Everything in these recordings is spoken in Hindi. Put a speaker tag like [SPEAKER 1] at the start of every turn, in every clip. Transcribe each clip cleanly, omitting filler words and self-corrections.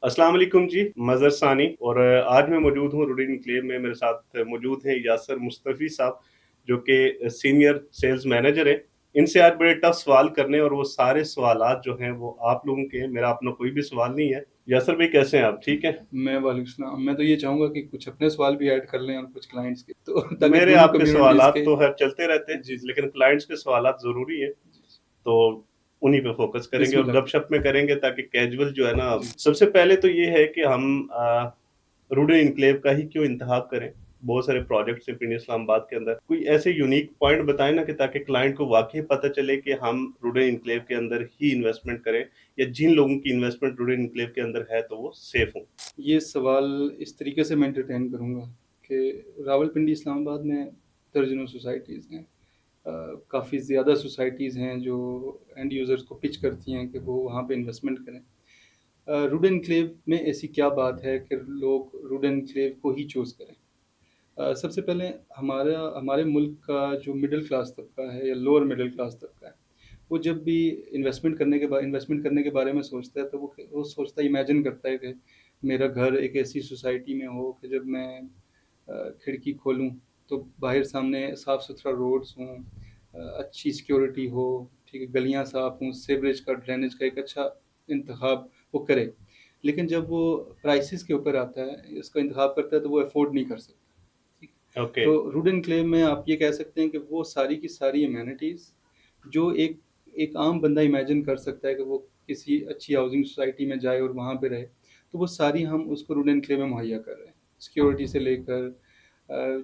[SPEAKER 1] अस्सलाम वालेकुम जी, मज़हर सानी और आज मैं मौजूद हूँ रूडिन एन्क्लेव में। मेरे साथ मौजूद हैं यासर मुस्तफ़ी साहब, जो कि सीनियर सेल्स मैनेजर हैं। इनसे आज बड़े टफ़ सवाल करने और वो सारे सवालात जो हैं वो आप लोगों के हैं, मेरा अपना कोई भी सवाल नहीं है। यासर भाई कैसे हैं आप, ठीक हैं?
[SPEAKER 2] वालेकुम सलाम। मैं तो ये चाहूँगा कि कुछ अपने सवाल भी ऐड कर लें और कुछ क्लाइंट्स के, तो ताकि
[SPEAKER 1] मेरे
[SPEAKER 2] दोनों
[SPEAKER 1] आपके
[SPEAKER 2] कम्युनिटीज़
[SPEAKER 1] सवालात
[SPEAKER 2] के।
[SPEAKER 1] तो ख़ैर चलते रहते हैं,
[SPEAKER 2] जी, जी।
[SPEAKER 1] लेकिन क्लाइंट्स के सवालात ज़रूरी हैं,
[SPEAKER 2] जी, जी।
[SPEAKER 1] तो उन्हीं पे फ़ोकस करेंगे और
[SPEAKER 2] बिस्मिल्लाह करें।
[SPEAKER 1] गपशप में करेंगे ताकि कैजुअल जो है ना।
[SPEAKER 2] जी।
[SPEAKER 1] सबसे पहले तो ये है कि हम रूडन एन्क्लेव का ही क्यों इंतखाब करें? बहुत सारे प्रोजेक्ट्स हैं पिंडी इस्लामाबाद के अंदर। कोई ऐसे यूनिक पॉइंट बताएँ ना कि ताकि क्लाइंट को वाक़ई पता चले कि हम रूडन एन्क्लेव के अंदर ही इन्वेस्टमेंट करें या जिन लोगों की इन्वेस्टमेंट रूडन एन्क्लेव के अंदर है तो वो सेफ हों।
[SPEAKER 2] ये सवाल इस तरीके से मैं एंटरटेन करूँगा कि रावलपिंडी इस्लामाबाद में दर्जनों सोसाइटीज़ हैं। काफ़ी ज़्यादा सोसाइटीज़ हैं जो एंड यूज़र्स को पिच करती हैं कि वो वहाँ पे इन्वेस्टमेंट करें। रूड एन्क्लेव में ऐसी क्या बात है कि लोग रूड एन्क्लेव को ही चूज़ करें? सबसे पहले हमारे मुल्क का जो मिडिल क्लास तबका है या लोअर मिडिल क्लास तबका है, वो जब भी इन्वेस्टमेंट करने के बारे में सोचता है, तो वो सोचता है, इमेजिन करता है कि मेरा घर एक ऐसी सोसाइटी में हो कि जब मैं खिड़की खोलूँ तो बाहर सामने साफ़ सुथरा रोड्स हों, अच्छी सिक्योरिटी हो, ठीक है, गलियाँ साफ़ हों, सीवरेज का, ड्रेनेज का एक अच्छा इंतखाब वो करे। लेकिन जब वो प्राइसेस के ऊपर आता है, इसका इंतखाब करता है, तो वो अफोर्ड नहीं कर सकता। ठीक।
[SPEAKER 1] ओके,
[SPEAKER 2] तो रूडन क्लेम में आप ये कह सकते हैं कि वो सारी की सारी एमेनिटीज़ जो एक एक आम बंदा इमेजिन कर सकता है कि वो किसी अच्छी हाउसिंग सोसाइटी में जाए और वहाँ पे रहे, तो वो सारी हम उसको रूडन क्लेम में मुहैया कर रहे हैं। सिक्योरिटी से लेकर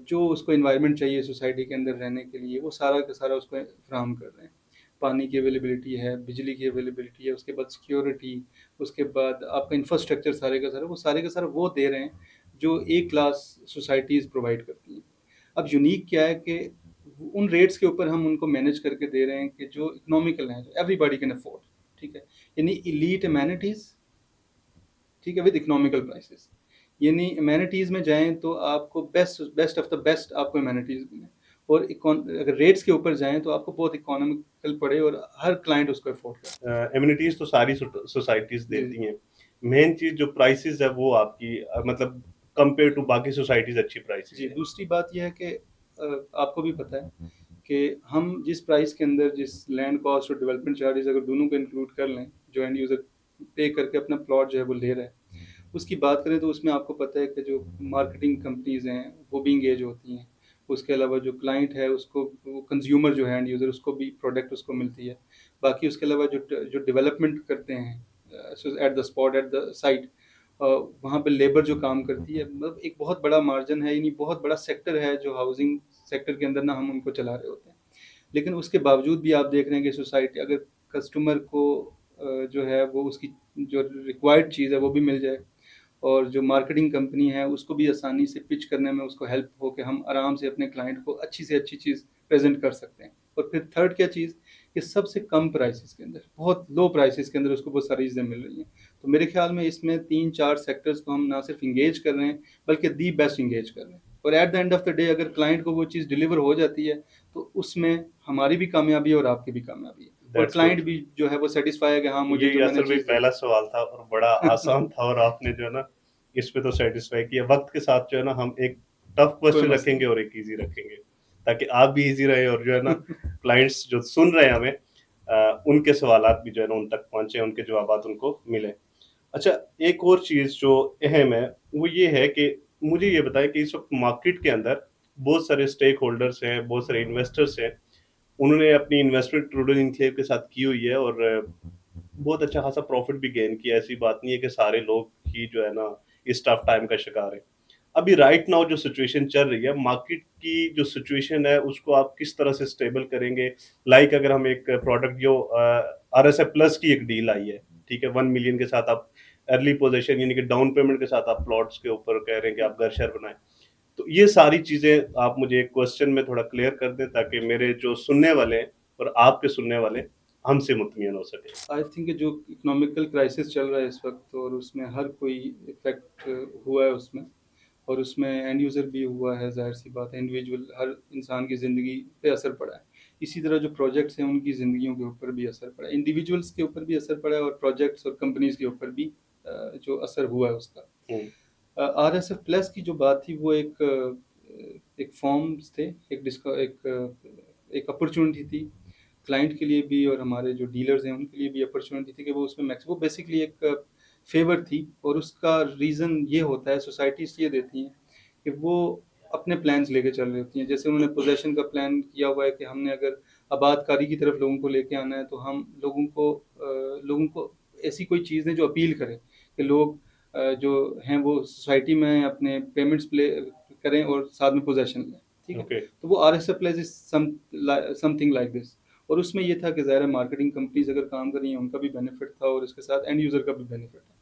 [SPEAKER 2] जो उसको एनवायरनमेंट चाहिए सोसाइटी के अंदर रहने के लिए, वो सारा का सारा उसको फ्राहम कर रहे हैं। पानी की अवेलेबिलिटी है, बिजली की अवेलेबिलिटी है, उसके बाद सिक्योरिटी, उसके बाद आपका इंफ्रास्ट्रक्चर सारे का सारा वो दे रहे हैं जो ए क्लास सोसाइटीज़ प्रोवाइड करती हैं। अब यूनिक क्या है कि उन रेट्स के ऊपर हम उनको मैनेज करके दे रहे हैं कि जो इकोनॉमिकल हैं, जो एवरीबॉडी कैन अफोर्ड। ठीक है, यानी इलीट अमेनिटीज़, ठीक है, विद इकोनॉमिकल प्राइसेस। यानी अमेनिटीज़ में जाएं तो आपको best best of the best आपको अमेनिटीज़ मिले, और अगर रेट्स के ऊपर जाएं तो आपको बहुत इकोनॉमिकल पड़े और हर क्लाइंट उसको अफोर्ड कर सके।
[SPEAKER 1] एमिनिटीज़ तो सारी सोसाइटीज़
[SPEAKER 2] जी।
[SPEAKER 1] देती हैं। मेन चीज़ जो प्राइसेज़ है वो आपकी मतलब कंपेयर टू बाकी सोसाइटीज़ अच्छी प्राइसेज़
[SPEAKER 2] जी,
[SPEAKER 1] हैं।
[SPEAKER 2] दूसरी बात यह है कि आपको भी पता है कि हम जिस प्राइस के अंदर जिस लैंड कॉस्ट और डेवलपमेंट चार्जेस अगर दोनों को इंक्लूड कर लें, जो एंड यूज़र पे करके अपना प्लॉट जो है वो ले रहा है, उसकी बात करें तो उसमें आपको पता है कि जो मार्केटिंग कंपनीज़ हैं वो भी इंगेज होती हैं। उसके अलावा जो क्लाइंट है उसको, वो कंज्यूमर जो है एंड यूज़र, उसको भी प्रोडक्ट उसको मिलती है। बाकी उसके अलावा जो डेवलपमेंट करते हैं at the spot, at the site, वहाँ पे लेबर जो काम करती है, मतलब एक बहुत बड़ा मार्जिन है, यानी बहुत बड़ा सेक्टर है जो हाउसिंग सेक्टर के अंदर ना हम उनको चला रहे होते हैं। लेकिन उसके बावजूद भी आप देख रहे हैं कि सोसाइटी अगर कस्टमर को जो है वो उसकी जो रिक्वायर्ड चीज़ है वो भी मिल जाए, और जो मार्केटिंग कंपनी है उसको भी आसानी से पिच करने में उसको हेल्प हो कि हम आराम से अपने क्लाइंट को अच्छी से अच्छी चीज़ प्रेजेंट कर सकते हैं। और फिर थर्ड क्या चीज़, कि सबसे कम प्राइसेस के अंदर, बहुत लो प्राइसेस के अंदर उसको बहुत सारी चीज़ें मिल रही हैं। तो मेरे ख्याल में इसमें 3-4 सेक्टर्स को हम ना सिर्फ इंगेज कर रहे हैं, बल्कि दी बेस्ट इंगेज कर रहे हैं। और at the end of the day अगर क्लाइंट को वो चीज़ डिलीवर हो जाती है, तो उसमें हमारी भी कामयाबी है और आपकी भी कामयाबी है, और
[SPEAKER 1] दैट्स गुड।
[SPEAKER 2] क्लाइंट भी जो है वो सेटिस्फाई है कि हाँ, मुझे
[SPEAKER 1] ये
[SPEAKER 2] जो मैंने
[SPEAKER 1] यासर भाई
[SPEAKER 2] चीज़ दी।
[SPEAKER 1] पहला सवाल था और बड़ा आसान था और आपने जो है ना इस पे तो सैटिस्फाई किया। वक्त के साथ जो है ना हम एक टफ
[SPEAKER 2] कोई
[SPEAKER 1] क्वेश्चन
[SPEAKER 2] मसला
[SPEAKER 1] रखेंगे और एक इजी रखेंगे ताकि आप भी इजी रहे और जो है ना क्लाइंट्स जो सुन रहे हैं हमें उनके सवालात भी जो है ना उन तक पहुंचे, उनके जवाबात उनको मिले। अच्छा, एक और चीज जो अहम है वो ये है कि मुझे ये बताएं कि इस वक्त मार्केट के अंदर बहुत सारे स्टेक होल्डर्स हैं, बहुत सारे इन्वेस्टर्स हैं। उन्होंने अपनी इन्वेस्टमेंट ट्रूडो इनक्लेव के साथ की हुई है और बहुत अच्छा खासा प्रॉफिट भी गेन किया। ऐसी बात नहीं है कि सारे लोग ही जो है ना इस टफ टाइम का शिकार है। अभी राइट नाउ जो सिचुएशन चल रही है, मार्केट की जो सिचुएशन है उसको आप किस तरह से स्टेबल करेंगे? लाइक अगर हम एक प्रोडक्ट जो आरएसएफ प्लस की एक डील आई है, ठीक है? 1 मिलियन के साथ आप अर्ली पोज़ेशन यानी कि डाउन पेमेंट के साथ आप प्लॉट्स के ऊपर कह रहे हैं कि आप घर-शहर बनाएँ। तो ये सारी चीज़ें आप मुझे एक क्वेश्चन में थोड़ा क्लियर कर दें ताकि मेरे जो सुनने वाले हैं और आपके सुनने वाले हमसे मुत्मियन हो सकें।
[SPEAKER 2] आई थिंक जो इकोनॉमिकल क्राइसिस चल रहा है इस वक्त, और उसमें हर कोई इफेक्ट हुआ है उसमें, और उसमें एंड यूज़र भी हुआ है, ज़ाहिर सी बात है, इंडिविजुअल हर इंसान की ज़िंदगी पे असर पड़ा है। इसी तरह जो प्रोजेक्ट्स हैं उनकी ज़िंदगियों के ऊपर भी असर पड़ा है, इंडिविजुअल्स के ऊपर भी असर पड़ा है, और प्रोजेक्ट्स और कंपनीज़ के ऊपर भी जो असर हुआ है उसका।
[SPEAKER 1] हम्म।
[SPEAKER 2] आरएसएफ प्लस की जो बात थी वो एक फॉर्म्स थे, एक अपॉर्चुनिटी थी क्लाइंट के लिए भी और हमारे जो डीलर्स हैं उनके लिए भी अपॉर्चुनिटी थी कि वो उसमें मैक्स वो बेसिकली एक फेवर थी। और उसका रीज़न ये होता है, सोसाइटीज़ ये देती हैं कि वो अपने प्लान्स लेके चल रही होती हैं। जैसे उन्होंने पोजेशन का प्लान किया हुआ है कि हमने अगर आबादकारी की तरफ लोगों को लेके आना है तो हम लोगों को ऐसी कोई चीज़ दें जो अपील करे कि लोग जो हैं वो सोसाइटी में अपने पेमेंट्स प्ले करें और साथ में पोजेशन लें, ठीक है।
[SPEAKER 1] ओके।
[SPEAKER 2] तो वो RSF pledge is something like this. और उसमें ये था कि ज़ाहिर मार्केटिंग कंपनीज अगर काम कर रही हैं उनका भी बेनिफिट था और इसके साथ एंड यूज़र का भी बेनिफिट है।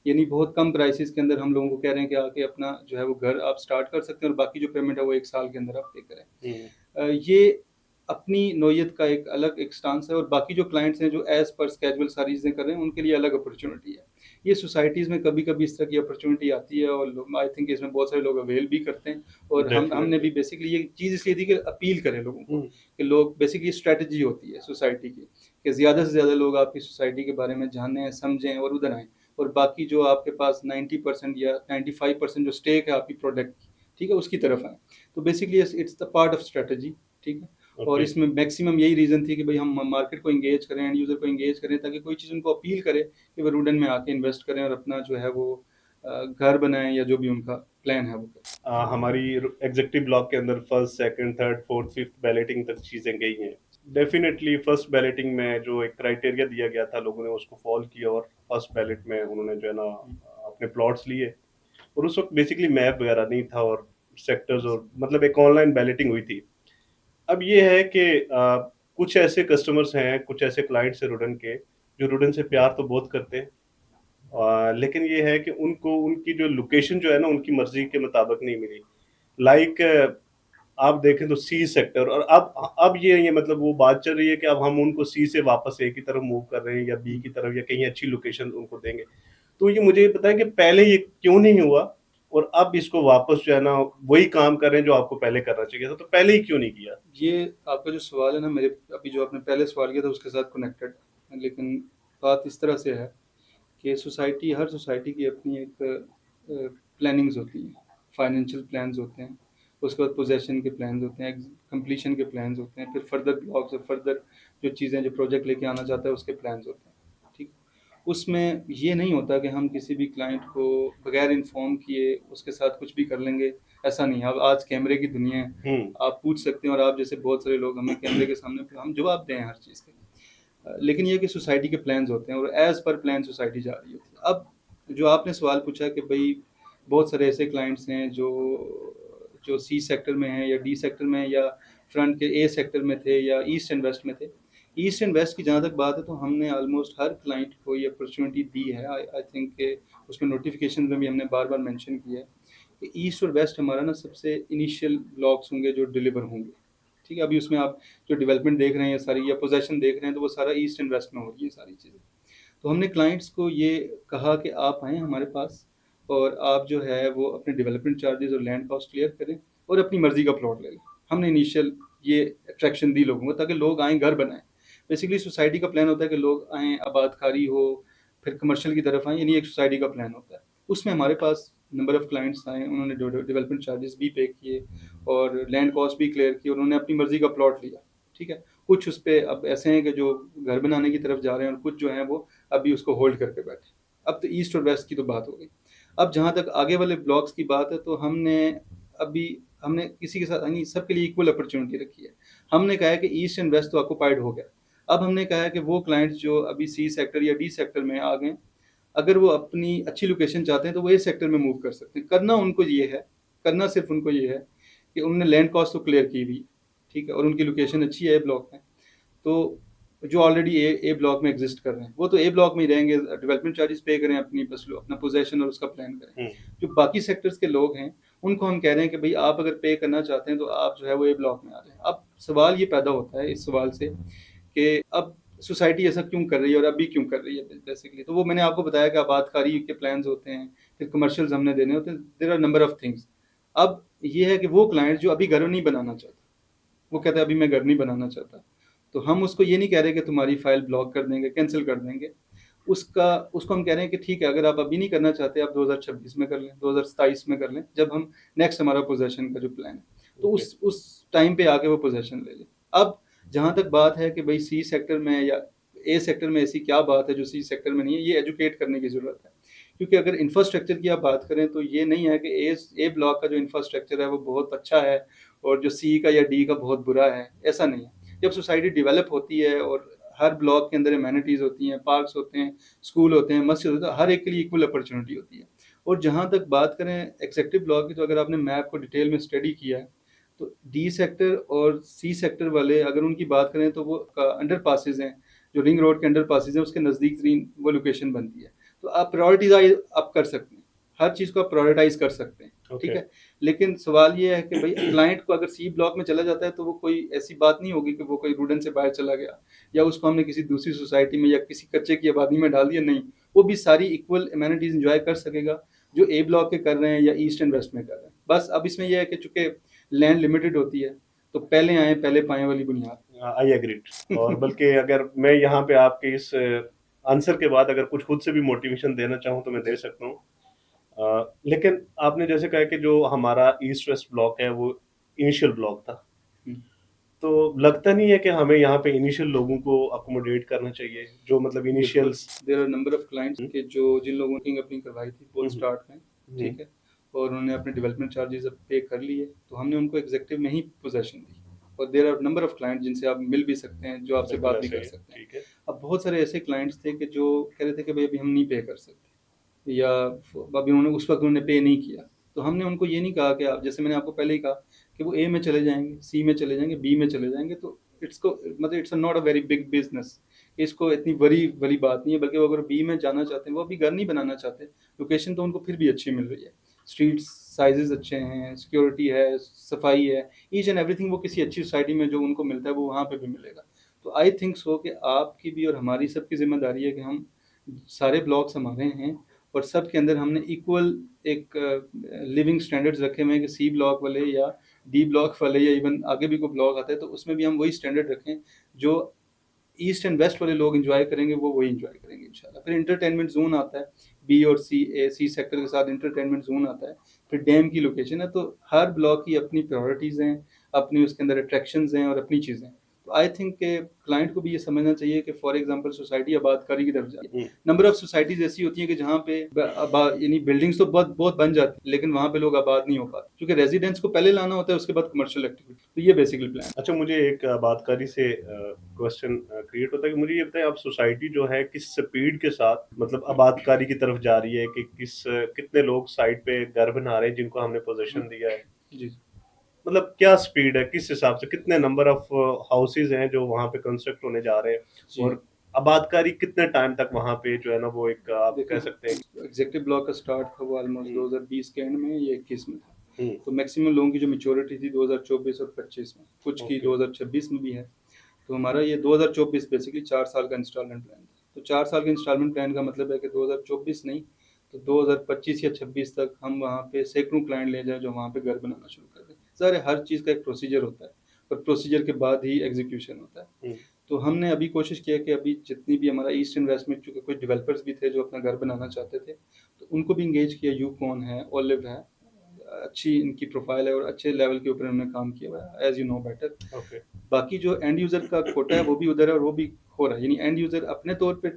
[SPEAKER 2] यानी बहुत कम प्राइसेस के अंदर हम लोगों को कह रहे हैं कि आके अपना जो है वो घर आप स्टार्ट कर सकते हैं और बाकी जो पेमेंट है वो 1 साल के अंदर आप पे करें। ये अपनी नोयत का एक स्टांस है और बाकी जो क्लाइंट्स हैं जो एज पर स्केजुअल सारी चीज़ें कर रहे हैं उनके लिए अलग अपॉर्चुनिटी है। ये सोसाइटीज़ में कभी-कभी इस तरह की अपॉर्चुनिटी आती है और आई थिंक इसमें बहुत सारे लोग अवेल भी करते हैं। और हमने भी बेसिकली ये चीज़ इसलिए थी कि अपील करें लोगों को कि लोग बेसिकली स्ट्रेटजी होती है सोसाइटी की कि ज़्यादा से ज़्यादा लोग आपकी सोसाइटी के बारे में जानें, समझें और उधर आएँ। और बाकी जो आपके पास 90% या 95% जो स्टेक है आपकी प्रोडक्ट की, ठीक है, उसकी तरफ आएँ। तो basically it's the part of strategy, ठीक है। और इसमें मैक्सिमम यही रीज़न थी कि भाई हम मार्केट को एंगेज करें, एंड यूज़र को एंगेज करें ताकि कोई चीज़ उनको अपील करे कि वो रूडन में आके इन्वेस्ट करें और अपना जो है वो घर बनाएं या जो भी उनका प्लान है वो करें।
[SPEAKER 1] हमारी एग्जीक्यूटिव ब्लॉक के अंदर first, second, third, fourth, fifth balloting तक चीजें गई हैं। डेफिनेटली फर्स्ट बैलेटिंग में जो एक क्राइटेरिया दिया गया था लोगों ने उसको फॉलो किया और फर्स्ट बैलेट में उन्होंने जो है ना अपने प्लॉट्स लिए। और उस वक्त बेसिकली मैप वगैरह नहीं था और सेक्टर्स और मतलब एक ऑनलाइन बैलेटिंग हुई थी। अब ये है कि कुछ ऐसे कस्टमर्स हैं, कुछ ऐसे क्लाइंट्स हैं रुडन के जो रुडन से प्यार तो बहुत करते हैं, लेकिन ये है कि उनको उनकी जो लोकेशन जो है ना उनकी मर्जी के मुताबिक नहीं मिली। लाइक आप देखें तो सी सेक्टर, और अब ये मतलब वो बात चल रही है कि अब हम उनको सी से वापस ए की तरफ मूव कर रहे हैं या बी की तरफ या कहीं अच्छी लोकेशन उनको देंगे। तो ये मुझे पता है कि पहले ये क्यों नहीं हुआ और अब इसको वापस जो है ना वही काम कर रहे हैं जो आपको पहले करना चाहिए था, तो पहले ही क्यों नहीं किया?
[SPEAKER 2] ये आपका जो सवाल है ना, मेरे अभी जो आपने पहले सवाल किया था उसके साथ कनेक्टेड, लेकिन बात इस तरह से है कि हर सोसाइटी की अपनी एक प्लानिंग्स होती हैं, फाइनेंशियल प्लान्स होते हैं, उसके बाद पोजेशन के प्लान्स होते हैं, कंप्लीशन के प्लान्स होते हैं, फिर फर्दर ब्लॉक्स और फर्दर जो चीज़ें जो प्रोजेक्ट लेके आना चाहता है उसके प्लान्स होते हैं, ठीक। उसमें ये नहीं होता कि हम किसी भी क्लाइंट को बगैर इन्फॉर्म किए उसके साथ कुछ भी कर लेंगे, ऐसा नहीं है। अब आज कैमरे की दुनिया है, आप पूछ सकते हैं और आप जैसे बहुत सारे लोग हमें कैमरे के सामने हम जवाब दें हर चीज़ के। लेकिन ये कि सोसाइटी के प्लान्स होते हैं और एज पर प्लान सोसाइटी जा रही होती है। अब जो आपने सवाल पूछा कि भाई बहुत सारे ऐसे क्लाइंट्स हैं जो सी सेक्टर में हैं या डी सेक्टर में या फ्रंट के ए सेक्टर में थे या ईस्ट एंड वेस्ट में थे। ईस्ट एंड वेस्ट की जहाँ तक बात है तो हमने ऑलमोस्ट हर क्लाइंट को ये अपॉर्चुनिटी दी है। आई थिंक उसमें नोटिफिकेशन में भी हमने बार बार मेंशन किया है कि ईस्ट और वेस्ट हमारा ना सबसे इनिशियल ब्लॉक्स होंगे जो डिलीवर होंगे, ठीक है। अभी उसमें आप जो डेवलपमेंट देख रहे हैं सारी या पोजेशन देख रहे हैं तो वो सारा ईस्ट एंड वेस्ट में हो रही है सारी चीज़ें। तो हमने क्लाइंट्स को ये कहा कि आप आएँ हमारे पास और आप जो है वो अपने डेवलपमेंट चार्जेस और लैंड कॉस्ट क्लियर करें और अपनी मर्जी का प्लॉट ले लें। हमने इनिशियल ये अट्रैक्शन दी लोगों को ताकि लोग आएँ, घर बनाएं। बेसिकली सोसाइटी का प्लान होता है कि लोग आएँ, आबादकारी हो, फिर कमर्शियल की तरफ आएँ, यानी एक सोसाइटी का प्लान होता है। उसमें हमारे पास नंबर ऑफ क्लाइंट्स आए, उन्होंने डेवलपमेंट चार्जेस भी पे किए और लैंड कॉस्ट भी क्लियर की और उन्होंने अपनी मर्जी का प्लॉट लिया, ठीक है। कुछ उस पर अब ऐसे हैं कि जो घर बनाने की तरफ जा रहे हैं और कुछ जो हैं वो अभी उसको होल्ड करके बैठे। अब तो ईस्ट और वेस्ट की तो बात हो गई। अब जहाँ तक आगे वाले ब्लॉक्स की बात है तो हमने किसी के साथ नहीं, सबके लिए इक्वल अपॉर्चुनिटी रखी है। हमने कहा है कि ईस्ट एंड वेस्ट तो ऑक्युपाइड हो गया। अब हमने कहा है कि वो क्लाइंट्स जो अभी सी सेक्टर या डी सेक्टर में आ गए, अगर वो अपनी अच्छी लोकेशन चाहते हैं तो वो ए सेक्टर में मूव कर सकते हैं। करना सिर्फ उनको ये है कि उन्होंने लैंड कॉस्ट तो क्लियर की हुई, ठीक है, और उनकी लोकेशन अच्छी है ए ब्लॉक में। तो जो ऑलरेडी ए ब्लॉक में एग्जिस्ट कर रहे हैं वो तो ए ब्लॉक में ही रहेंगे, डेवलपमेंट चार्जेस पे करें, अपनी बस अपना पोजेशन और उसका प्लान करें। जो बाकी सेक्टर्स के लोग हैं उनको हम कह रहे हैं कि भाई आप अगर पे करना चाहते हैं तो आप जो है वो ए ब्लॉक में आ जाए। अब सवाल ये पैदा होता है इस सवाल से कि अब सोसाइटी ऐसा क्यों कर रही है और अभी क्यों कर रही है बेसिकली। तो वो मैंने आपको बताया कि आबादकारी के प्लान्स होते हैं, फिर कमर्शियल्स हमने देने होते हैं, there are number of things. अब ये है कि वो क्लाइंट जो अभी घर नहीं बनाना चाहता, वो कहता है अभी मैं घर नहीं बनाना चाहता, तो हम उसको ये नहीं कह रहे कि तुम्हारी फाइल ब्लॉक कर देंगे, कैंसिल कर देंगे। उसको हम कह रहे हैं कि ठीक है, अगर आप अभी नहीं करना चाहते, आप 2026 में कर लें, 2027 में कर लें, जब हम नेक्स्ट हमारा पोजेशन का जो प्लान है, तो
[SPEAKER 1] ओके।
[SPEAKER 2] उस टाइम पे आके वो पोजेशन ले लें। अब जहाँ तक बात है कि भाई सी सेक्टर में या ए सेक्टर में ऐसी क्या बात है जो सी सेक्टर में नहीं है, ये एजुकेट करने की ज़रूरत है। क्योंकि अगर इंफ्रास्ट्रक्चर की आप बात करें तो ये नहीं है कि ए ब्लॉक का जो इंफ्रास्ट्रक्चर है वो बहुत अच्छा है और जो सी का या डी का बहुत बुरा है, ऐसा नहीं है। जब सोसाइटी डेवलप होती है और हर ब्लॉक के अंदर एमेनिटीज़ होती हैं, पार्क्स होते हैं, स्कूल होते हैं, मस्जिद होते हैं, हर एक के लिए इक्वल अपॉर्चुनिटी होती है। और जहाँ तक बात करें एग्जेक्टिव ब्लॉक की, तो अगर आपने मैप को डिटेल में स्टडी किया है, तो डी सेक्टर और सी सेक्टर वाले अगर उनकी बात करें तो वो अंडर पासिस हैं, जो रिंग रोड के अंडर पासिस हैं, उसके नज़दीक तरीन वो लोकेशन बनती है। तो आप प्रायोरिटाइज आप कर सकते हैं, हर चीज़ को आप प्रायोरिटाइज कर सकते हैं, ठीक
[SPEAKER 1] ओके।
[SPEAKER 2] है। लेकिन सवाल ये है कि भाई क्लाइंट को अगर सी ब्लॉक में चला जाता है तो वो कोई ऐसी बात नहीं होगी कि वो कोई रूडन से बाहर चला गया या उसको हमने किसी दूसरी सोसाइटी में या किसी कच्चे की आबादी में डाल दिया, नहीं, वो भी सारी इक्वल एमेनिटीज इंजॉय कर सकेगा जो ए ब्लॉक के कर रहे हैं या ईस्ट एंड वेस्ट में कर रहे हैं। बस अब इसमें यह है कि चूंकि लैंड लिमिटेड होती है, तो पहले आए पहले पाए वाली बुनियाद।
[SPEAKER 1] I agreed. और बल्कि अगर मैं यहाँ पे आपके इस आंसर के बाद अगर कुछ खुद से भी मोटिवेशन देना चाहूँ तो मैं दे सकता हूँ। लेकिन आपने जैसे कहा कि जो हमारा ईस्ट वेस्ट ब्लॉक है वो इनिशियल ब्लॉक था,
[SPEAKER 2] हम्म,
[SPEAKER 1] तो लगता नहीं है कि हमें यहाँ पे इनिशियल लोगों को अकोमोडेट करना चाहिए, जो मतलब
[SPEAKER 2] बिल्कुल।
[SPEAKER 1] Initials.
[SPEAKER 2] There are number of clients के जो जिन लोगों ने अपनी करवाई थी बहुत स्टार्ट में, ठीक है, और उन्होंने अपने डेवलपमेंट चार्जेस अब पे कर लिए, तो हमने उनको एग्जेक्टिव में ही पोजेशन दी। और there are number of client जिनसे आप मिल भी सकते हैं, जो आपसे
[SPEAKER 1] बिल्कुल
[SPEAKER 2] बात भी
[SPEAKER 1] ऐसा
[SPEAKER 2] कर
[SPEAKER 1] ही है,
[SPEAKER 2] सकते हैं।
[SPEAKER 1] ठीक है।
[SPEAKER 2] अब बहुत सारे ऐसे क्लाइंट्स थे कि जो कह रहे थे कि भाई अभी हम नहीं पे कर सकते, या अभी उन्होंने उस वक्त उन्होंने पे नहीं किया। तो हमने उनको ये नहीं कहा कि आप, जैसे मैंने आपको पहले ही कहा कि वो ए में चले जाएंगे, सी में चले जाएंगे, बी में चले जाएंगे, तो it's not a very big business, इसको इतनी बड़ी बड़ी बात नहीं है। बल्कि वो अगर बी में जाना चाहते हैं, वो अभी घर नहीं बनाना चाहते, लोकेशन तो उनको फिर भी अच्छी मिल रही है, स्ट्रीट साइजेस अच्छे हैं, सिक्योरिटी है, सफाई है, ईच एंड एवरीथिंग वो किसी अच्छी सोसाइटी में जो उनको मिलता है वो वहाँ पे भी मिलेगा। तो आई थिंक सो कि आपकी भी और हमारी सबकी जिम्मेदारी है कि हम सारे ब्लॉक्स हमारे हैं और सब के अंदर हमने इक्वल एक लिविंग स्टैंडर्ड्स रखे हुए हैं कि सी ब्लॉक वाले या डी ब्लॉक वाले या इवन आगे भी कोई ब्लॉक आता है तो उसमें भी हम वही स्टैंडर्ड रखें जो ईस्ट एंड वेस्ट वाले लोग एंजॉय करेंगे, वो वही एंजॉय करेंगे इंशाल्लाह। फिर इंटरटेनमेंट जोन आता है, बी और सी सेक्टर के साथ इंटरटेनमेंट जोन आता है, फिर डैम की लोकेशन है। तो हर ब्लॉक की अपनी प्रायोरिटीज़ हैं, अपनी उसके अंदर अट्रैक्शंस हैं और अपनी चीज़ें हैं। तो आई थिंक के क्लाइंट को भी ये समझना चाहिए कि फॉर एग्जांपल सोसाइटी आबादकारी की तरफ जा रही है, नंबर ऑफ सोसाइटीज ऐसी होती हैं कि जहाँ पे यानी बिल्डिंग्स तो बहुत बहुत बन जाती है लेकिन वहाँ पे लोग आबाद नहीं हो पाते, क्योंकि रेजिडेंट्स को पहले लाना होता है, उसके बाद कमर्शियल एक्टिविटी। तो ये बेसिकली प्लान।
[SPEAKER 1] अच्छा, मुझे एक आबादकारी से क्वेश्चन क्रिएट होता है कि मुझे ये बताएं, अब सोसाइटी जो है किस स्पीड के साथ मतलब आबादकारी की तरफ जा रही है, कि कितने लोग साइड पे घर बना रहे हैं जिनको हमने पोजीशन दिया है,
[SPEAKER 2] जी
[SPEAKER 1] मतलब क्या स्पीड है, किस हिसाब से कितने नंबर ऑफ हाउसेज हैं जो वहाँ पे कंस्ट्रक्ट होने जा रहे हैं,
[SPEAKER 2] जी।
[SPEAKER 1] और आबादकारी कितने टाइम तक वहाँ पे जो है ना वो एक आप कह
[SPEAKER 2] देखिए,
[SPEAKER 1] सकते हैं।
[SPEAKER 2] एग्जेक्टिव ब्लॉक का स्टार्ट था वो ऑलमोस्ट
[SPEAKER 1] हम्म,
[SPEAKER 2] 2020 के एंड में या 21 में था।
[SPEAKER 1] हम्म,
[SPEAKER 2] तो मैक्सिमम लोगों की जो मेच्योरिटी थी 2024 और 25 में, कुछ की
[SPEAKER 1] ओके,
[SPEAKER 2] 2026 में भी है। तो हमारा ये 2024 बेसिकली 4 साल का इंस्टॉलमेंट प्लान था। तो 4 साल के इंस्टॉलमेंट प्लान का मतलब है कि 2024 नहीं तो 2025 या 26 तक हम वहाँ पे सैकड़ों क्लाइंट ले जाए जो वहाँ पे घर बनाना शुरू कर दें। सर हर चीज़ का एक प्रोसीजर होता है और प्रोसीजर के बाद ही एग्जीक्यूशन होता है।
[SPEAKER 1] हम्म,
[SPEAKER 2] तो हमने अभी कोशिश किया कि अभी जितनी भी हमारा ईस्ट इन्वेस्टमेंट, चूँकि कुछ डेवलपर्स भी थे जो अपना घर बनाना चाहते थे, तो उनको भी इंगेज किया। यूकॉन है, ओलिव है, अच्छी इनकी प्रोफाइल है और अच्छे लेवल के ऊपर उन्होंने काम किया हुआ है, as you know better.
[SPEAKER 1] Okay,
[SPEAKER 2] बाकी जो एंड यूज़र का कोटा है वो भी उधर है और वो भी हो रहा है, यानी एंड यूज़र अपने तौर पे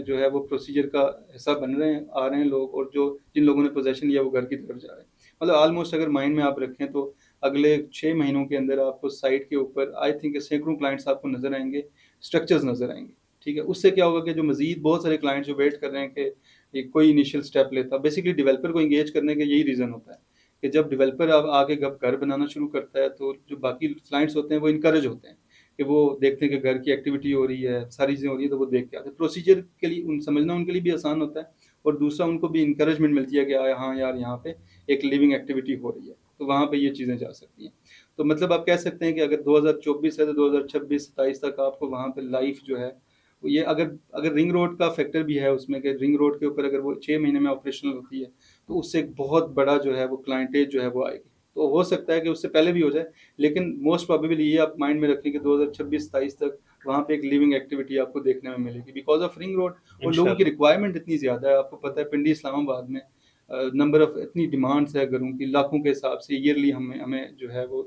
[SPEAKER 2] जो है वो प्रोसीजर का हिस्सा बन रहे हैं, आ रहे हैं लोग, और जो जिन लोगों ने पोजेसन लिया वो घर की तरफ जा रहे हैं। मतलब ऑलमोस्ट अगर माइंड में आप रखें तो अगले 6 महीनों के अंदर आपको साइट के ऊपर आई थिंक सैकड़ों क्लाइंट्स आपको नजर आएंगे, स्ट्रक्चर्स नजर आएंगे, ठीक है। उससे क्या होगा कि जो मजीद बहुत सारे क्लाइंट्स जो वेट कर रहे हैं कि कोई इनिशियल स्टेप लेता, बेसिकली डेवलपर को इंगेज करने का यही रीज़न होता है कि जब डेवलपर अब आके घर बनाना शुरू करता है तो जो बाकी क्लाइंट्स होते हैं वो इनकरेज होते हैं कि वो देखते हैं कि घर की एक्टिविटी हो रही है, सारी चीज़ें हो रही है, तो वो देख के आते हैं। प्रोसीजर के लिए उन समझना उनके लिए भी आसान होता है और दूसरा उनको भी इंकरेजमेंट मिलती है कि हाँ यार यहाँ पे एक लिविंग एक्टिविटी हो रही है, तो वहाँ पे ये चीज़ें जा सकती हैं। तो मतलब आप कह सकते हैं कि अगर 2024 है तो 2026-27 तक आपको वहाँ पे लाइफ जो है ये, अगर अगर रिंग रोड का फैक्टर भी है उसमें कि रिंग रोड के ऊपर अगर वो 6 महीने में ऑपरेशनल होती है तो उससे एक बहुत बड़ा जो है वो क्लाइंटेज जो है वो आएगी। तो हो सकता है कि उससे पहले भी हो जाए, लेकिन मोस्ट प्रोबेबली ये आप माइंड में रखें कि 2026-27 तक वहाँ पे एक लिविंग एक्टिविटी आपको देखने में मिलेगी बिकॉज ऑफ रिंग रोड। और लोगों की
[SPEAKER 1] इंशाल्लाह।
[SPEAKER 2] रिक्वायरमेंट इतनी ज़्यादा है, आपको पता है पिंडी इस्लामाबाद में नंबर ऑफ इतनी डिमांड्स है घरों की, लाखों के हिसाब से ईयरली हमें हमें जो है वो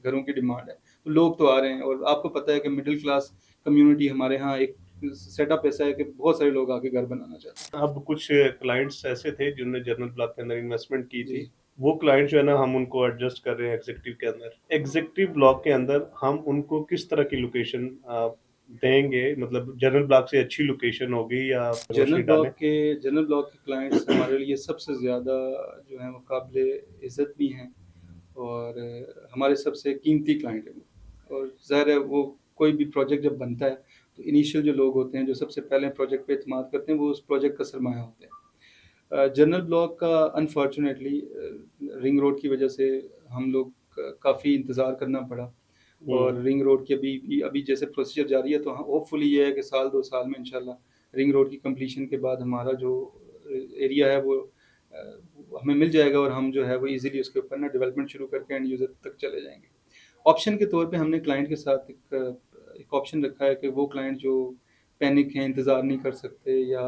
[SPEAKER 2] घरों की डिमांड है। तो लोग तो आ रहे हैं, और आपको पता है कि मिडिल क्लास कम्युनिटी हमारे यहाँ एक सेटअप ऐसा है कि बहुत सारे लोग आके घर बनाना चाहते
[SPEAKER 1] अब कुछ क्लाइंट्स ऐसे थे जिन्होंने जनरल ब्लॉक के अंदर इन्वेस्टमेंट की
[SPEAKER 2] हैं। जी।
[SPEAKER 1] थी, वो क्लाइंट जो है ना हम उनको एडजस्ट कर रहे हैं एग्जीक्यूटिव के अंदर। एग्जीक्यूटिव ब्लॉक के अंदर हम उनको किस तरह की लोकेशन देंगे, मतलब जनरल ब्लॉक से अच्छी लोकेशन होगी या रोशनी डालें?
[SPEAKER 2] जनरल ब्लॉक के क्लाइंट्स हमारे लिए सबसे ज़्यादा जो है वो काबिल इज़्ज़त भी हैं, और हमारे सबसे कीमती क्लाइंट हैं वो। और ज़ाहिर है वो कोई भी प्रोजेक्ट जब बनता है तो इनिशियल जो लोग होते हैं जो सबसे पहले प्रोजेक्ट पे एतमाद करते हैं वो उस प्रोजेक्ट का सरमाया होते हैं। जनरल ब्लॉक का अनफॉर्चुनेटली रिंग रोड की वजह से हम लोग काफ़ी इंतज़ार करना पड़ा। और
[SPEAKER 1] हुँ,
[SPEAKER 2] रिंग रोड की अभी जैसे प्रोसीजर जारी है, तो होपफुली ये है कि साल 2 साल में इंशाल्लाह रिंग रोड की कंप्लीशन के बाद हमारा जो एरिया है वो हमें मिल जाएगा, और हम जो है वो ईज़िली उसके ऊपर ना डेवलपमेंट शुरू करके एंड यूज़र तक चले जाएँगे। ऑप्शन के तौर पे हमने क्लाइंट के साथ एक ऑप्शन रखा है कि वो क्लाइंट जो पैनिक हैं, इंतज़ार नहीं कर सकते, या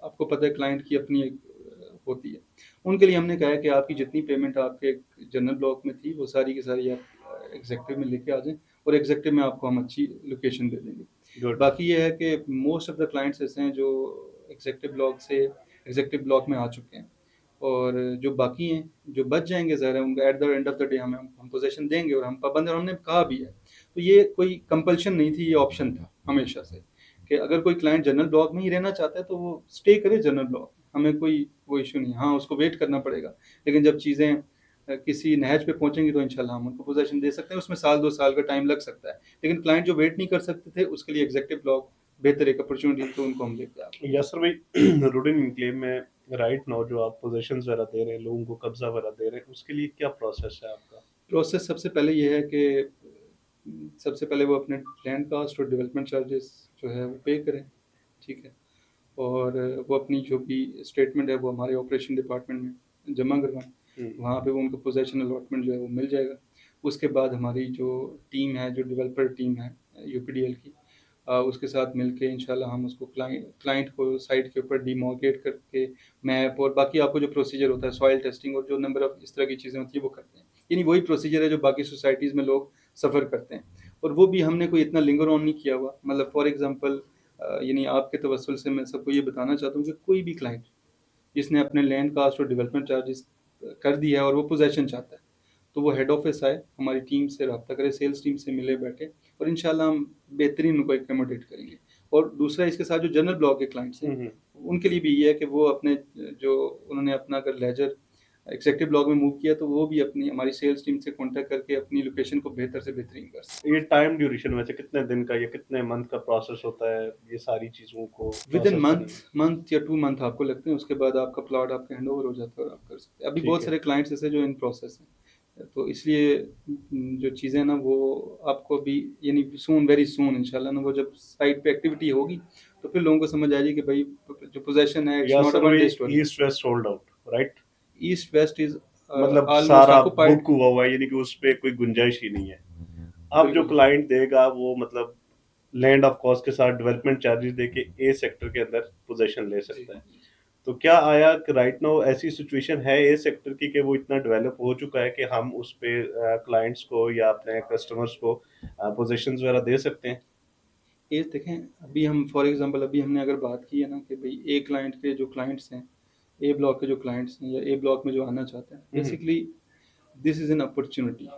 [SPEAKER 2] आपको पता है क्लाइंट की अपनी एक होती है। उनके लिए हमने कहा है कि आपकी जितनी पेमेंट आपके जनरल ब्लॉक में थी, वो सारी की सारी आप एग्ज़ेक्टिव में लेके आ जाएँ, और एग्ज़ेक्टिव में आपको हम अच्छी लोकेशन दे देंगे।
[SPEAKER 1] गुड।
[SPEAKER 2] बाकी ये है कि मोस्ट ऑफ द क्लाइंट्स ऐसे हैं जो एग्ज़ेक्टिव ब्लॉक में आ चुके हैं, और जो बाकी हैं, जो बच जाएँगे ज़ाहिर है उनको at the end of the day हम पोज़ीशन देंगे, और हम पाबंद हैं, और हमने कहा भी है। तो ये कोई कंपल्शन नहीं थी, ये ऑप्शन था हमेशा से, कि अगर कोई क्लाइंट जनरल ब्लॉक में ही रहना चाहता है तो वो स्टे करे जनरल ब्लॉक, हमें कोई वो इश्यू नहीं है। हाँ, उसको वेट करना पड़ेगा, लेकिन जब चीज़ें किसी नहज पे पहुँचेंगी तो इंशाल्लाह हम उनको पोज़ीशन दे सकते हैं, उसमें साल 2 साल का टाइम लग सकता है। लेकिन क्लाइंट जो वेट नहीं कर सकते थे, उसके लिए एग्ज़ेक्टिव ब्लॉक बेहतर एक अपॉर्च्युनिटी, तो उनको हम लेके आ गए।
[SPEAKER 1] यासर भाई, रूडन एन्क्लेव में राइट नाउ जो आप पोज़ीशंस वगैरह दे रहे हैं, लोगों को कब्ज़ा वगैरह दे रहे हैं, उसके लिए क्या प्रोसेस है आपका?
[SPEAKER 2] प्रोसेस सबसे पहले ये है कि सबसे पहले वो अपने लैंड कास्ट और डेवलपमेंट चार्जेस जो है वो पे करें, ठीक है? और वो अपनी जो भी स्टेटमेंट है वो हमारे ऑपरेशन डिपार्टमेंट में जमा करवाएँ।
[SPEAKER 1] हुँ,
[SPEAKER 2] वहाँ पे वो उनको पोज़ेशन अलॉटमेंट जो है वो मिल जाएगा। उसके बाद हमारी जो टीम है, जो डेवलपर टीम है यूपीडीएल की, उसके साथ मिलके इंशाल्लाह हम उसको क्लाइंट को साइट के ऊपर डिमॉर्गेट करके मैप और बाकी आपको जो प्रोसीजर होता है सॉइल टेस्टिंग और जो नंबर ऑफ इस तरह की चीज़ें होती हैं वो करते हैं। यानी वही प्रोसीजर है जो बाकी सोसाइटीज़ में लोग सफ़र करते हैं, और वो भी हमने कोई इतना लिंगर ऑन नहीं किया हुआ। मतलब फॉर एग्ज़ाम्पल यानी आपके तवस्सुल से मैं सबको ये बताना चाहता हूँ कि कोई भी क्लाइंट जिसने अपने लैंड कास्ट और डेवलपमेंट चार्जेस कर दिया है और वो पोजेसन चाहता है, तो वो हेड ऑफिस आए, हमारी टीम से रब्ता करे, सेल्स टीम से मिले बैठे, और इंशाल्लाह हम बेहतरीन उनको एकोमोडेट करेंगे। और दूसरा इसके साथ जो जनरल ब्लॉक के क्लाइंट्स हैं,
[SPEAKER 1] हुँ, हुँ।
[SPEAKER 2] उनके लिए भी ये है कि वो अपने जो उन्होंने अपना अगर लेजर एग्जीक्यूटिव ब्लॉक में मूव किया, तो वो भी अपनी हमारी सेल्स टीम से कॉन्टैक्ट करके अपनी लोकेशन को बेहतर से बेहतरीन कर सकते
[SPEAKER 1] ये टाइम ड्यूरेशन वैसे कितने दिन का या कितने मंथ का प्रोसेस होता है, ये सारी चीज़ों को
[SPEAKER 2] हैं। विद इन
[SPEAKER 1] प्रोसेस करने में?
[SPEAKER 2] मंथ या 2 मंथ आपको लगते हैं, उसके बाद आपका प्लॉट आपका हैंडओवर हो जाता है और आप कर सकते हैं। अभी
[SPEAKER 1] ठीक
[SPEAKER 2] बहुत
[SPEAKER 1] है,
[SPEAKER 2] सारे क्लाइंट्स ऐसे जो इन प्रोसेस हैं। तो इसलिए जो चीज़ें हैं ना वो आपको भी यानी सून वेरी सून इंशाल्लाह ना, वो जब साइट पे एक्टिविटी होगी तो फिर लोगों को समझ आ जाएगी कि भाई जो पोजेसन है इट्स नॉट अ
[SPEAKER 1] यासर
[SPEAKER 2] वन
[SPEAKER 1] भाई,
[SPEAKER 2] day story.
[SPEAKER 1] East west sold out, right?
[SPEAKER 2] East west is
[SPEAKER 1] मतलब
[SPEAKER 2] ऑलमोस्ट
[SPEAKER 1] सारा
[SPEAKER 2] ऑक्युपाइड।
[SPEAKER 1] बुक हुआ हुआ है, यानी कि उसपे कोई गुंजाइश ही नहीं है। अब जो
[SPEAKER 2] बिल्कुल जी।
[SPEAKER 1] क्लाइंट देगा वो मतलब लैंड ऑफ कॉस्ट के साथ डेवलपमेंट चार्जेस देके ए सेक्टर के अंदर पोजीशन ले
[SPEAKER 2] जी
[SPEAKER 1] सकता है। तो क्या आया कि राइट नाउ ऐसी सिचुएशन है ए सेक्टर की कि वो इतना डेवलप हो चुका है कि हम उस पे क्लाइंट्स को या अपने कस्टमर्स को पोजीशंस वगैरह दे सकते हैं?
[SPEAKER 2] ये देखें, अभी हम फॉर एग्जांपल अभी हमने अगर बात की है ना कि भाई ए क्लाइंट के जो क्लाइंट्स हैं, ए ब्लॉक के जो क्लाइंट्स हैं या ए ब्लॉक में जो आना चाहते हैं,
[SPEAKER 1] हुँ, हुँ।
[SPEAKER 2] Basically this is an opportunity.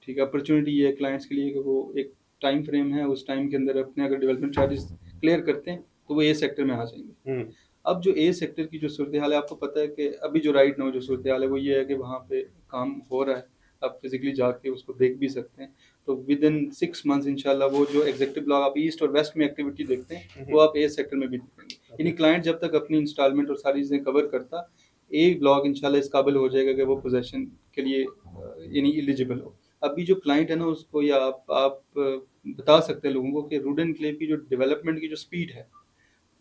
[SPEAKER 2] ठीक है, अपॉर्चुनिटी ये है क्लाइंट्स के लिए कि वो एक टाइम फ्रेम है, उस टाइम के अंदर अपने अगर डेवलपमेंट चार्जेस क्लियर करते हैं तो वो ए सेक्टर में आ जाएंगे।
[SPEAKER 1] हुँ,
[SPEAKER 2] अब जो ए सेक्टर की जो सूरत हाल है, आपको पता है कि अभी जो राइट नाउ जो सूरत हाल है वो ये है कि वहाँ पे काम हो रहा है, आप फिजिकली जाके उसको देख भी सकते हैं। तो विद इन 6 मंथ्स इंशाल्लाह वो जो एग्जीक्यूटिव ब्लॉक आप ईस्ट और वेस्ट में एक्टिविटी देखते हैं
[SPEAKER 1] हुँ,
[SPEAKER 2] वो
[SPEAKER 1] हुँ।
[SPEAKER 2] आप ए सेक्टर में भी देखेंगे। यानी
[SPEAKER 1] ओके,
[SPEAKER 2] क्लाइंट जब तक अपनी इंस्टॉलमेंट और सारी चीज़ें कवर करता, ए ब्लॉक इंशाल्लाह इस काबिल हो जाएगा कि वो पोजेसन के लिए यानी एलिजिबल हो। अभी जो क्लाइंट है ना उसको, या आप बता सकते हैं लोगों को कि रूड एनक्लेव की जो डेवलपमेंट की जो स्पीड है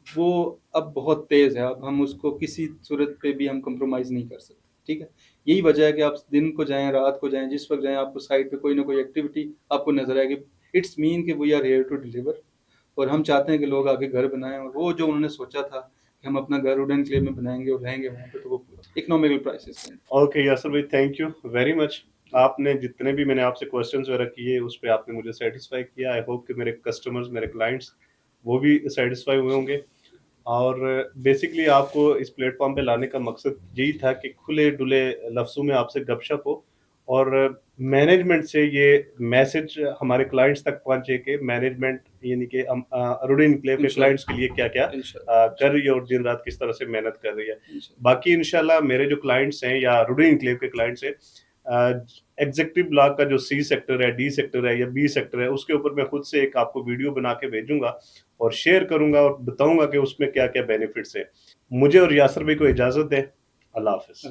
[SPEAKER 2] वो अब बहुत तेज़ है। अब हम उसको किसी सूरत पे भी हम कंप्रोमाइज़ नहीं कर सकते, ठीक है? यही वजह है कि आप दिन को जाएँ, रात को जाएँ, जिस वक़्त जाएँ, आपको साइट पे कोई ना कोई एक्टिविटी आपको नज़र आएगी। इट्स मीन कि we are here to deliver, और हम चाहते हैं कि लोग आगे घर बनाएं, और वो जो उन्होंने सोचा था कि हम अपना घर वुडन क्ले में बनाएंगे और रहेंगे वहाँ पे, तो वो इकोनॉमिकल प्राइसेस हैं।
[SPEAKER 1] ओके यासर भाई, थैंक यू वेरी मच। आपने जितने भी मैंने आपसे क्वेश्चंस वगैरह किए उस पे आपने मुझे सेटिस्फाई किया। आई होप कि मेरे कस्टमर्स, मेरे क्लाइंट्स वो भी सेटिस्फाई हुए होंगे। और बेसिकली आपको इस प्लेटफॉर्म पे लाने का मकसद यही था कि खुले डुले लफ्ज़ों में आपसे गपशप हो और मैनेजमेंट से ये मैसेज हमारे क्लाइंट्स तक पहुंचे कि मैनेजमेंट यानी कि अरुण इनक्लेव के क्लाइंट्स के लिए क्या क्या कर रही है और दिन रात किस तरह से मेहनत कर रही है। बाकी इंशाल्लाह मेरे जो क्लाइंट्स हैं या अरुण इनक्लेव के क्लाइंट्स हैं, एग्जेक्टिव ब्लॉक का जो सी सेक्टर है, डी सेक्टर है या बी सेक्टर है, उसके ऊपर मैं खुद से एक आपको वीडियो बना के भेजूंगा और शेयर करूंगा और बताऊंगा कि उसमें क्या क्या बेनिफिट्स है। मुझे और यासर भाई को इजाजत दें। अल्लाह हाफिज।